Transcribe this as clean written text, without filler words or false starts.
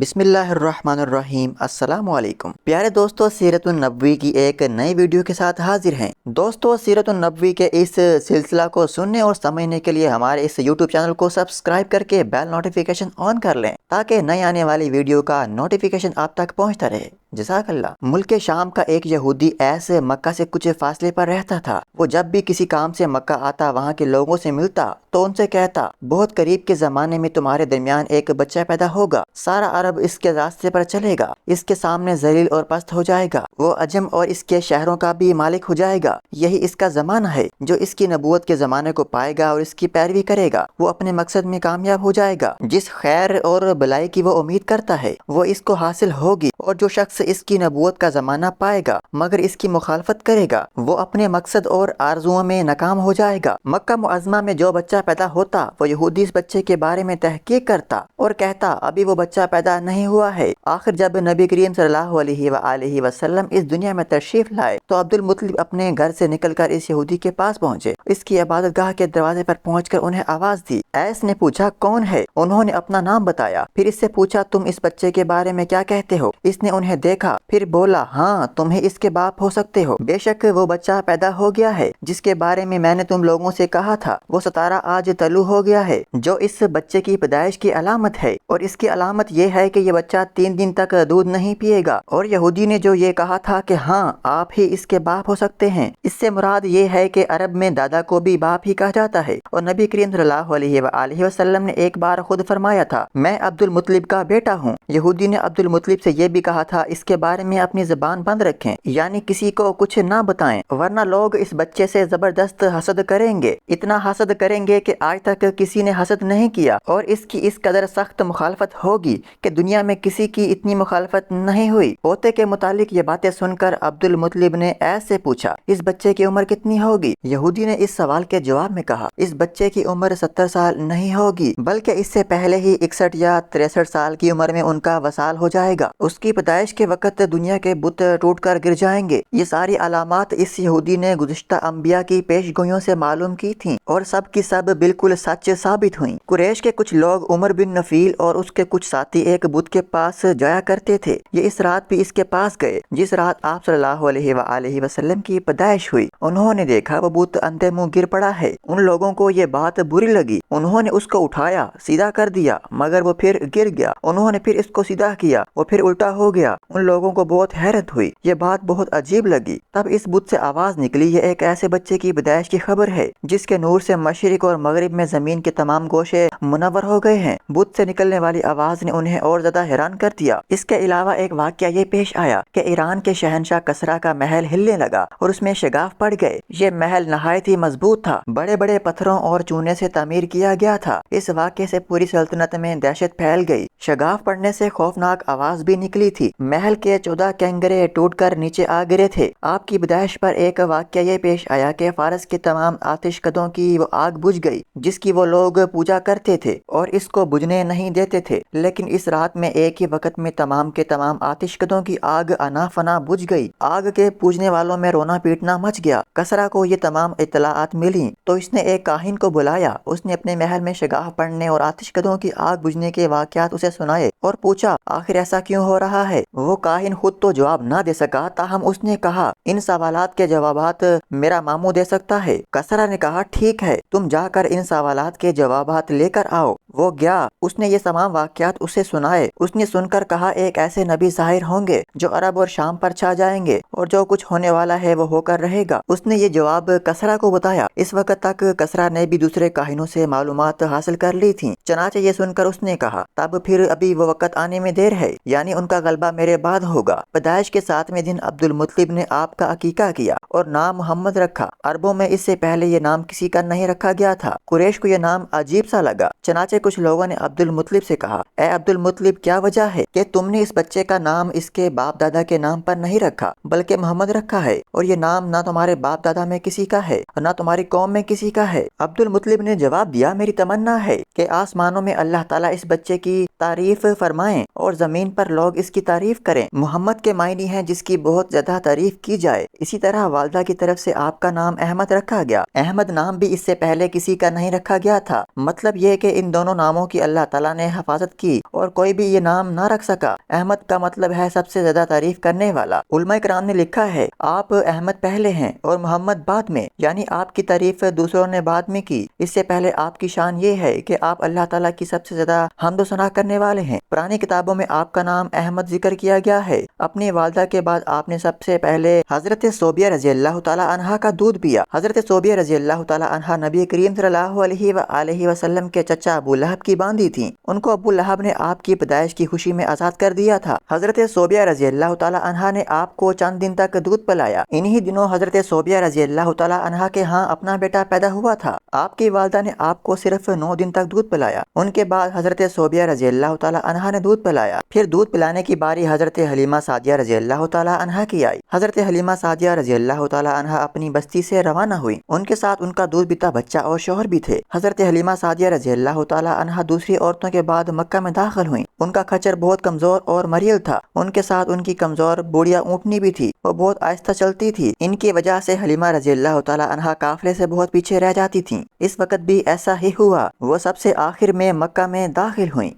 بسم اللہ الرحمن الرحیم۔ السلام علیکم پیارے دوستو، سیرت النبوی کی ایک نئی ویڈیو کے ساتھ حاضر ہیں۔ دوستو، سیرت النبوی کے اس سلسلہ کو سننے اور سمجھنے کے لیے ہمارے اس یوٹیوب چینل کو سبسکرائب کر کے بیل نوٹیفیکیشن آن کر لیں تاکہ نئی آنے والی ویڈیو کا نوٹیفیکیشن آپ تک پہنچتا رہے۔ جزاک اللہ۔ ملک شام کا ایک یہودی ایسے مکہ سے کچھ فاصلے پر رہتا تھا۔ وہ جب بھی کسی کام سے مکہ آتا، وہاں کے لوگوں سے ملتا تو ان سے کہتا، بہت قریب کے زمانے میں تمہارے درمیان ایک بچہ پیدا ہوگا، سارا عرب اس کے راستے پر چلے گا، اس کے سامنے ذلیل اور پست ہو جائے گا، وہ عجم اور اس کے شہروں کا بھی مالک ہو جائے گا۔ یہی اس کا زمانہ ہے۔ جو اس کی نبوت کے زمانے کو پائے گا اور اس کی پیروی کرے گا، وہ اپنے مقصد میں کامیاب ہو جائے گا۔ جس خیر اور بلائی کی وہ امید کرتا ہے، وہ اس کو حاصل ہوگی، اور جو شخص اس کی نبوت کا زمانہ پائے گا مگر اس کی مخالفت کرے گا، وہ اپنے مقصد اور آرزوؤں میں ناکام ہو جائے گا۔ مکہ معظمہ میں جو بچہ پیدا ہوتا، وہ یہودی اس بچے کے بارے میں تحقیق کرتا اور کہتا، ابھی وہ بچہ پیدا نہیں ہوا ہے۔ آخر جب نبی کریم صلی اللہ علیہ وآلہ وسلم اس دنیا میں تشریف لائے تو عبد المطلب اپنے گھر سے نکل کر اس یہودی کے پاس پہنچے۔ اس کی عبادت گاہ کے دروازے پر پہنچ کر انہیں آواز دی۔ ایس نے پوچھا، کون ہے؟ انہوں نے اپنا نام بتایا۔ پھر اس سے پوچھا، تم اس بچے کے بارے میں کیا کہتے ہو؟ اس نے انہیں دیکھا، پھر بولا، ہاں تم ہی اس کے باپ ہو سکتے ہو۔ بے شک وہ بچہ پیدا ہو گیا ہے جس کے بارے میں نے تم لوگوں سے کہا تھا، وہ ستارہ آج طلوع ہو گیا ہے، جو اس بچے کی پیدائش کی علامت ہے، اور اس کی علامت یہ ہے کہ یہ بچہ 3 دن تک دودھ نہیں پیے گا۔ اور یہودی نے جو یہ کہا تھا کہ ہاں آپ ہی اس کے باپ ہو سکتے ہیں، اس سے مراد یہ ہے کہ عرب میں دادا کو بھی باپ ہی کہا جاتا ہے۔ اور نبی کریم صلی اللہ علیہ وآلہ وسلم نے ایک بار خود فرمایا تھا، میں عبد المطلب کا بیٹا ہوں۔ یہودی نے عبد المطلب سے یہ بھی کہا تھا، اس کے بارے میں اپنی زبان بند رکھیں، یعنی کسی کو کچھ نہ بتائیں، ورنہ لوگ اس بچے سے زبردست حسد کریں گے، اتنا حسد کریں گے کہ آج تک کسی نے حسد نہیں کیا، اور اس کی اس قدر سخت مخالفت ہوگی کہ دنیا میں کسی کی اتنی مخالفت نہیں ہوئی۔ پوتے کے متعلق یہ باتیں سن کر عبد المطلب نے ایس سے پوچھا، اس بچے کی عمر کتنی ہوگی؟ یہودی نے اس سوال کے جواب میں کہا، اس بچے کی عمر 70 سال نہیں ہوگی، بلکہ اس سے پہلے ہی 61 یا 63 سال کی عمر میں ان کا وصال ہو جائے گا۔ اس کی پیدائش کے وقت دنیا کے بت ٹوٹ کر گر جائیں گے۔ یہ ساری علامات اس یہودی نے گزشتہ انبیاء کی پیش گوئیوں سے معلوم کی تھیں، اور سب کی سب بالکل سچ ثابت ہوئیں۔ قریش کے کچھ لوگ عمر بن نفیل اور اس کے کچھ ساتھی ایک بت کے پاس جایا کرتے تھے۔ یہ اس رات بھی اس کے پاس گئے جس رات آپ صلی اللہ علیہ وآلہ وسلم کی پیدائش ہوئی۔ انہوں نے دیکھا وہ بت اندھے منہ گر پڑا ہے۔ ان لوگوں کو یہ بات بری لگی۔ انہوں نے اس کو اٹھایا، سیدھا کر دیا، مگر وہ پھر گر گیا۔ انہوں نے پھر اس کو سیدھا کیا، وہ پھر الٹا ہو گیا۔ ان لوگوں کو بہت حیرت ہوئی، یہ بات بہت عجیب لگی۔ تب اس بت سے آواز نکلی، یہ ایک ایسے بچے کی پیدائش کی خبر ہے جس کے نور سے مشرق اور مغرب میں زمین کے تمام گوشے منور ہو گئے ہیں۔ بت سے نکلنے والی آواز نے انہیں اور زیادہ حیران کر دیا۔ اس کے علاوہ ایک واقعہ یہ پیش آیا کہ ایران کے شہنشاہ کسریٰ کا محل ہلنے لگا اور اس میں شگاف پڑ گئے۔ یہ محل نہایت ہی مضبوط تھا، بڑے بڑے پتھروں اور چونے سے تعمیر کیا گیا تھا۔ اس واقعے سے پوری سلطنت میں دہشت پھیل گئی۔ شگاف پڑنے سے خوفناک آواز بھی نکلی تھی۔ محل کے 14 کنگرے ٹوٹ کر نیچے آ گرے تھے۔ آپ کی پیدائش پر ایک واقعہ یہ پیش آیا کہ فارس کے تمام آتش کدوں کی وہ آگ بجھ گئی جس کی وہ لوگ پوجا کرتے تھے اور اس کو بجھنے نہیں دیتے تھے، لیکن اس رات میں ایک ہی وقت میں تمام کے تمام آتش کدوں کی آگ انا فنا بجھ گئی۔ آگ کے پوجنے والوں میں رونا پیٹنا مچ گیا۔ کسریٰ کو یہ تمام اطلاعات ملیں تو اس نے ایک کاہن کو بلایا۔ اس نے اپنے محل میں شگاف پڑنے اور آتش کدوں کی آگ بجھنے کے واقعات اسے سنائے اور پوچھا، آخر ایسا کیوں ہو رہا ہے؟ وہ کاہن خود تو جواب نہ دے سکا، تاہم اس نے کہا، ان سوالات کے جوابات میرا ماموں دے سکتا ہے۔ کسریٰ نے کہا، ٹھیک ہے، تم جا کر ان سوالات کے جوابات لے کر آؤ۔ وہ گیا، اس نے یہ تمام واقعات اسے سنائے۔ اس نے سن کر کہا، ایک ایسے نبی ظاہر ہوں گے جو عرب اور شام پر چھا جائیں گے، اور جو کچھ ہونے والا ہے وہ ہو کر رہے گا۔ اس نے یہ جواب کسریٰ کو بتایا۔ اس وقت تک کسریٰ نے بھی دوسرے کاہنوں سے معلومات حاصل کر لی تھیں، چنانچہ یہ سن کر اس نے کہا، تب پھر ابھی وہ وقت آنے میں دیر ہے، یعنی ان کا غلبہ میرے بعد ہوگا۔ پیدائش کے 7ویں دن عبد المطلب نے آپ کا عقیقہ کیا اور نام محمد رکھا۔ عربوں میں اس سے پہلے یہ نام کسی کا نہیں رکھا گیا تھا۔ قریش کو یہ نام عجیب سا لگا، چنانچہ کچھ لوگوں نے عبد المطلب سے کہا، اے عبد المطلب، کیا وجہ ہے کہ تم نے اس بچے کا نام اس کے باپ دادا کے نام پر نہیں رکھا بلکہ محمد رکھا ہے، اور یہ نام نہ تمہارے باپ دادا میں کسی کا ہے اور نہ تمہاری قوم میں کسی کا ہے؟ عبد المطلب نے جواب دیا، میری تمنا ہے کہ آسمانوں میں اللہ تعالیٰ اس بچے کی تعریف فرمائیں اور زمین پر لوگ اس کی تعریف کریں۔ محمد کے معنی ہیں جس کی بہت زیادہ تعریف کی جائے۔ اسی طرح والدہ کی طرف سے آپ کا نام احمد رکھا گیا۔ احمد نام بھی اس سے پہلے کسی کا نہیں رکھا گیا تھا۔ مطلب یہ کہ ان دونوں ناموں کی اللہ تعالیٰ نے حفاظت کی اور کوئی بھی یہ نام نہ رکھ سکا۔ احمد کا مطلب ہے سب سے زیادہ تعریف کرنے والا۔ علماء کرام نے لکھا ہے آپ احمد پہلے ہیں اور محمد بعد میں، یعنی آپ کی تعریف دوسروں نے بعد میں کی۔ اس سے پہلے آپ کی شان یہ ہے کہ آپ اللہ تعالیٰ کی سب سے زیادہ حمد و ثنا کرنے والے ہیں۔ پرانی کتابوں میں آپ کا نام احمد ذکر کیا گیا ہے۔ اپنی والدہ کے بعد آپ نے سب سے پہلے حضرت صوبیہ رضی اللہ تعالیٰ عنہا کا دودھ پیا۔ حضرت صوبیہ رضی اللہ تعالیٰ عنہا نبی کریم صلی اللہ علیہ وآلہ وسلم کے چچا ابو لہب کی باندھی تھیں۔ ان کو ابو لہب نے آپ کی پیدائش کی خوشی میں آزاد کر دیا تھا۔ حضرت صوبیہ رضی اللہ تعالیٰ عنہا نے آپ کو چند دن تک دودھ پلایا۔ انہی دنوں حضرت صوبیہ رضی اللہ تعالیٰ عنہا کے ہاں اپنا بیٹا پیدا ہوا تھا۔ آپ کی والدہ نے آپ کو صرف 9 دن تک دودھ پلایا۔ ان کے بعد حضرت صوبیہ رضی اللہ تعالیٰ عنہا نے دودھ پلایا۔ پھر دودھ پلانے کی باری حضرت حلیمہ سعدیہ رضی اللہ تعالیٰ عنہا کی آئی۔ حضرت حلیمہ سعدیہ رضی اللہ تعالیٰ عنہا اپنی بستی سے روانہ ہوئی۔ ان کے ساتھ ان کا دودھ پیتا بچہ اور شوہر بھی تھے۔ حضرت حلیمہ سعدیہ رضی اللہ تعالیٰ عنہا دوسری عورتوں کے بعد مکہ میں داخل ہوئیں۔ ان کا کھچر بہت کمزور اور مریل تھا۔ ان کے ساتھ ان کی کمزور بوڑھیا اونٹنی بھی تھی، وہ بہت آہستہ چلتی تھی۔ ان کی وجہ سے حلیمہ رضی اللہ تعالیٰ عنہا قافلے سے بہت پیچھے رہ جاتی تھیں۔ اس وقت بھی ایسا ہی ہوا، وہ سب سے آخر میں مکہ میں داخل ہوئیں۔